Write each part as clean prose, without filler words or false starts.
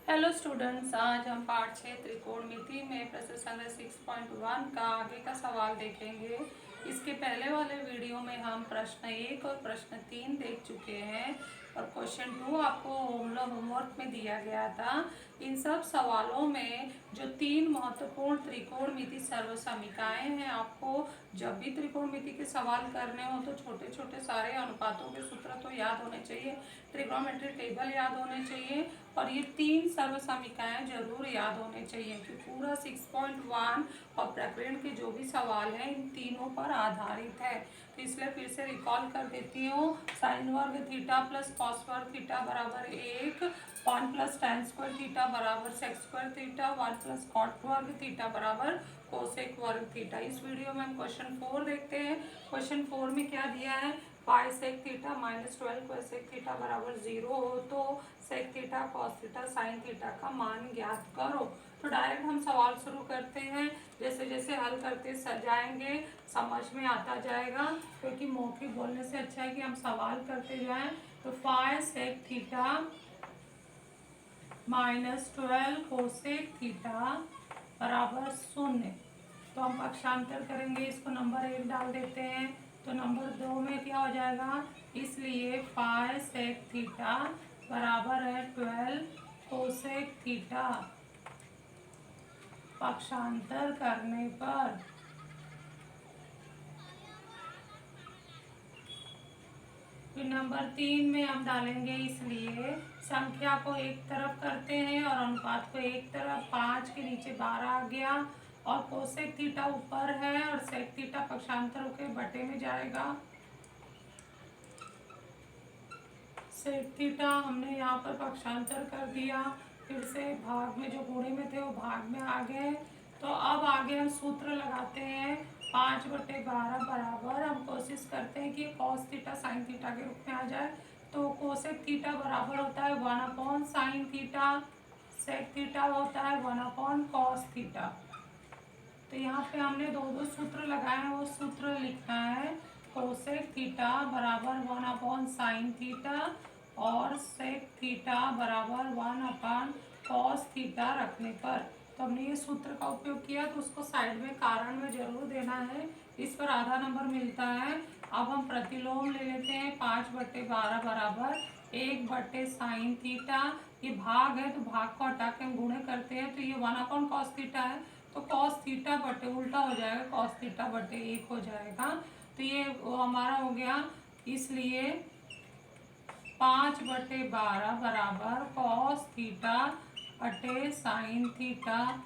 Hello students, आज हम पाठ 6 त्रिकोणमिति में प्रश्न संख्या 6.1 का आगे का सवाल देखेंगे। इसके पहले वाले वीडियो में हम प्रश्न 1 और प्रश्न 3 देख चुके हैं और क्वेश्चन 2 आपको होमवर्क में दिया गया था। इन सब सवालों में जो 3 महत्वपूर्ण त्रिकोणमिति सर्वसमीकाएं हैं, आपको जब भी त्रिकोणमिति के सवाल करने हो तो छोटे छोटे सारे अनुपातों के सूत्र तो याद होने चाहिए, ट्रिग्नोमेट्री टेबल याद होने चाहिए और ये 3 सर्वसमीकाएं जरूर याद होने चाहिए कि पूरा 6.1 और प्रकरण के जो भी सवाल हैं इन तीनों पर आधारित है। तो इसलिए फिर से रिकॉल कर देती हूँ। साइन वर्ग थीटा प्लस कॉस वर्ग थीटा बराबर 1, 1 प्लस टेन स्क्वायर थीटा बराबर sec square theta, 1 plus cot वर्ग थीटा बराबर कोसेक वर्ग थीटा। इस वीडियो में हम क्वेश्चन 4 देखते हैं। क्वेश्चन 4 में क्या दिया है, pi sec theta minus 12 cosec theta बराबर 0 हो तो sec theta cos theta sine theta का मान ज्ञात करो। तो डायरेक्ट हम सवाल शुरू करते हैं। जैसे जैसे हल करते जाएंगे समझ में आता जाएगा, क्योंकि मौखिक बोलने से अच्छा है कि हम सवाल करते जाएं। तो pi sec theta minus 12 cosec theta बराबर 0। तो हम पक्षांतर करेंगे, इसको नंबर 1 डाल देते हैं। तो नंबर 2 में क्या हो जाएगा, इसलिए पाई सेक थीटा बराबर है 12 कोसेक थीटा। पक्षांतर करने पर फिर नंबर 3 में हम डालेंगे, इसलिए संख्या को एक तरफ करते हैं और अनुपात को एक तरफ। 5 के नीचे 12 आ गया और कोसेक थीटा ऊपर है और सेक थीटा पक्षांतर होकर बटे में जाएगा। सेक थीटा हमने यहाँ पर पक्षांतर कर दिया, फिर से भाग में जो गुणे में थे वो भाग में आ गए। तो अब आगे हम सूत्र लगाते हैं। 5/12 बराबर, हम कोशिश करते हैं कि कॉस थीटा साइन थीटा के रूप में आ जाए। तो कोसेक थीटा बराबर होता है 1 साइन थीटा, सेक थीटा होता है 1 कॉस थीटा। तो यहाँ पे हमने दो दो सूत्र लगाए हैं, वो सूत्र लिखना है। कोसेक थीटा बराबर 1 साइन थीटा और सेक थीटा बराबर 1 कॉस थीटा रखने पर। तो हमने ये सूत्र का उपयोग किया, तो उसको साइड में कारण में जरूर देना है, इस पर आधा नंबर मिलता है। अब हम प्रतिलोम ले लेते हैं। 5/12 बराबर 1/साइन थीटा। ये भाग है तो भाग को हटा के हम गुणे करते हैं, तो ये 1 कॉस थीटा है, तो कॉस थीटा बटे उल्टा हो जाएगा, कॉस थीटा बटे 1 हो जाएगा। तो ये हमारा हो गया। इसलिए 5/12 बराबर कॉस थीटा बटे साइन थीटा।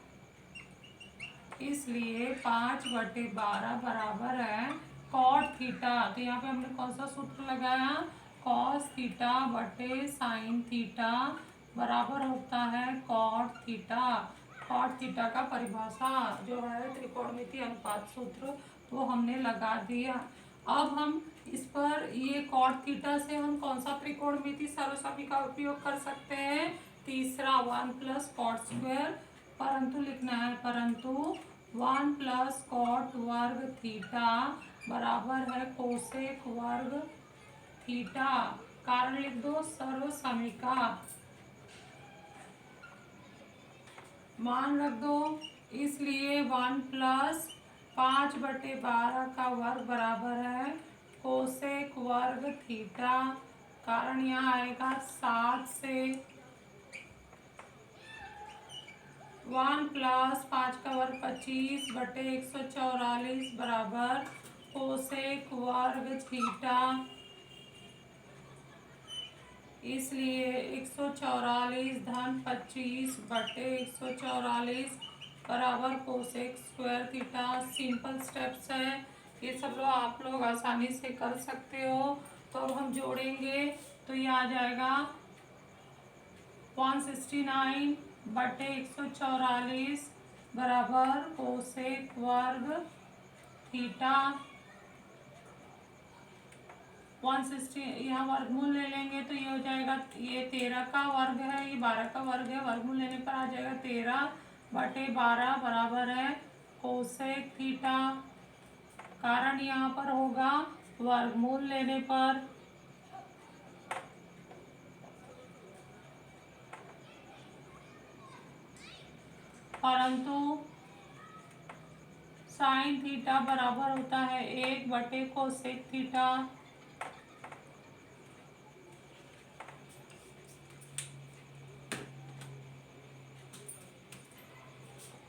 इसलिए 5/12 बराबर है कॉट थीटा। तो यहाँ पे हमने कौन सा सूत्र लगाया, कॉस थीटा बटे साइन थीटा बराबर होता है कॉट थीटा। कॉट थीटा का परिभाषा जो है त्रिकोणमिति अनुपात सूत्र, वो हमने लगा दिया। अब हम इस पर ये कॉट थीटा से हम कौन सा त्रिकोणमिति सर्वसमी का उपयोग कर सकते हैं, तीसरा 1 प्लस कॉट स्क्वायर। परंतु लिखना है, परंतु 1 प्लस कॉट वर्ग थीटा बराबर है कोसेक वर्ग थीटा। कारण लिख दो, सर्वसमीका मान रख दो। इसलिए 1 प्लस 5/12 का वर्ग बराबर है कोसेक वर्ग थीटा। कारण यहाँ आएगा 7 से 1 प्लस 5 का वर्ग 25/144 बराबर कोसेक वर्ग थीटा। इसलिए 144 धन 25/144 बराबर cosec square theta. Simple steps है, ये सब लोग आप लोग आसानी से कर सकते हो। तो अब हम जोड़ेंगे, तो ये आ जाएगा 169/144 बराबर कोसेक वर्ग थीटा। 160 यहाँ वर्गमूल ले लेंगे तो ये हो जाएगा, ये 13 का वर्ग है, ये 12 का वर्ग है, वर्गमूल लेने पर आ जाएगा 13/12 बराबर है कोसेक थीटा। कारण यहाँ पर होगा वर्गमूल लेने पर। परंतु साइन थीटा बराबर होता है 1 बटे कोसेक थीटा।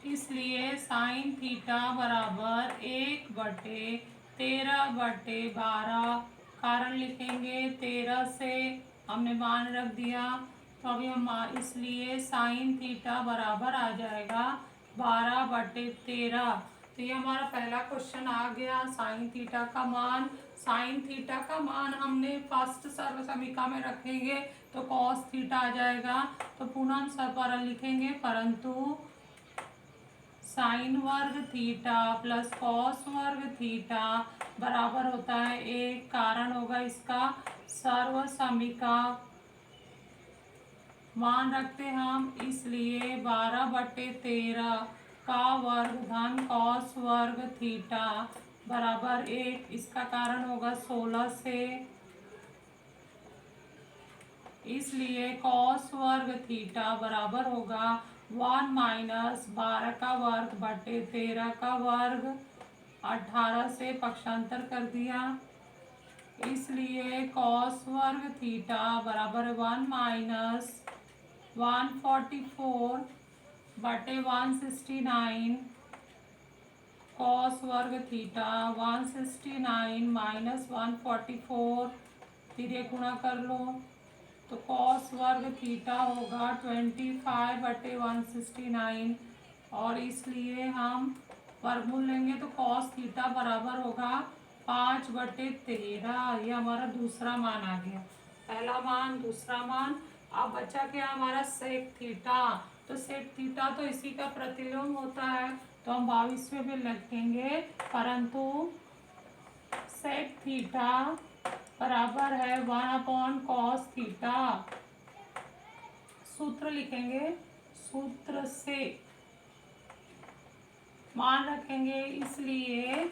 इसलिए साइन थीटा बराबर 1/13/12। कारण लिखेंगे 13 से हमने मान रख दिया, तो अभी हम इसलिए साइन थीटा बराबर आ जाएगा 12/13। तो ये हमारा पहला क्वेश्चन आ गया। साइन थीटा का मान, साइन थीटा का मान हमने फर्स्ट सर्व समीकरण में रखेंगे तो कॉस थीटा आ जाएगा। तो पुनः सरल लिखेंगे, परंतु साइन वर्ग थीटा प्लस कॉस वर्ग थीटा बराबर होता है 1। कारण होगा इसका सर्व समीकरण मान रखते हम, इसलिए 12/13 का वर्ग धन कॉस वर्ग थीटा बराबर 1। इसका कारण होगा 16 से, इसलिए कॉस वर्ग थीटा बराबर होगा 1 माइनस 12 का वर्ग बटे 13 का वर्ग। 18 से पक्षांतर कर दिया, इसलिए कॉस वर्ग थीटा बराबर 1 माइनस 144 बटे 169। कॉस वर्ग थीटा 169 माइनस 144, फिर गुणा कर लो तो कॉस वर्ग थीटा होगा 25/169। और इसलिए हम वर्गमूल लेंगे तो कॉस थीटा बराबर होगा 5/13। ये हमारा दूसरा मान आ गया। पहला मान, दूसरा मान। अब बचा क्या हमारा सेक थीटा। तो सेक थीटा तो इसी का प्रतिलोम होता है, तो हम 22 में भी लिखेंगे, परंतु सेक थीटा बराबर है 1/cos थीटा। सूत्र लिखेंगे, सूत्र से मान रखेंगे, इसलिए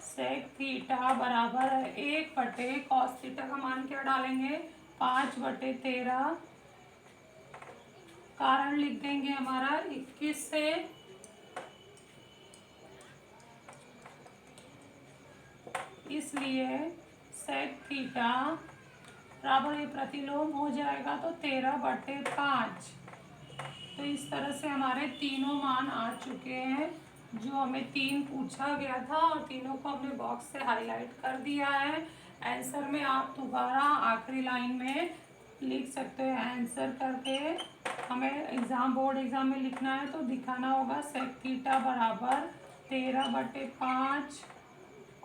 सेक थीटा बराबर है 1/cos थीटा का मान क्या डालेंगे 5/13। कारण लिख देंगे हमारा 21 से, इसलिए सेक थीटा बराबर ये प्रतिलोम हो जाएगा तो 13/5। तो इस तरह से हमारे तीनों मान आ चुके हैं जो हमें 3 पूछा गया था, और तीनों को हमने बॉक्स से हाईलाइट कर दिया है। आंसर में आप दोबारा आखिरी लाइन में लिख सकते हो आंसर करके। हमें बोर्ड एग्जाम में लिखना है तो दिखाना होगा सेक थीटा बराबर 13/5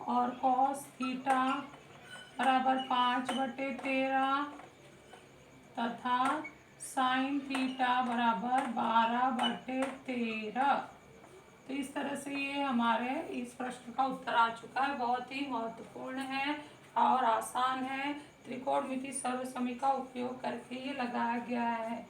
और कॉस थीटा बराबर 5/13 तथा साइन थीटा बराबर 12/13। तो इस तरह से ये हमारे इस प्रश्न का उत्तर आ चुका है। बहुत ही महत्वपूर्ण है और आसान है। त्रिकोणमिति सर्व समीकरण का उपयोग करके ये लगाया गया है।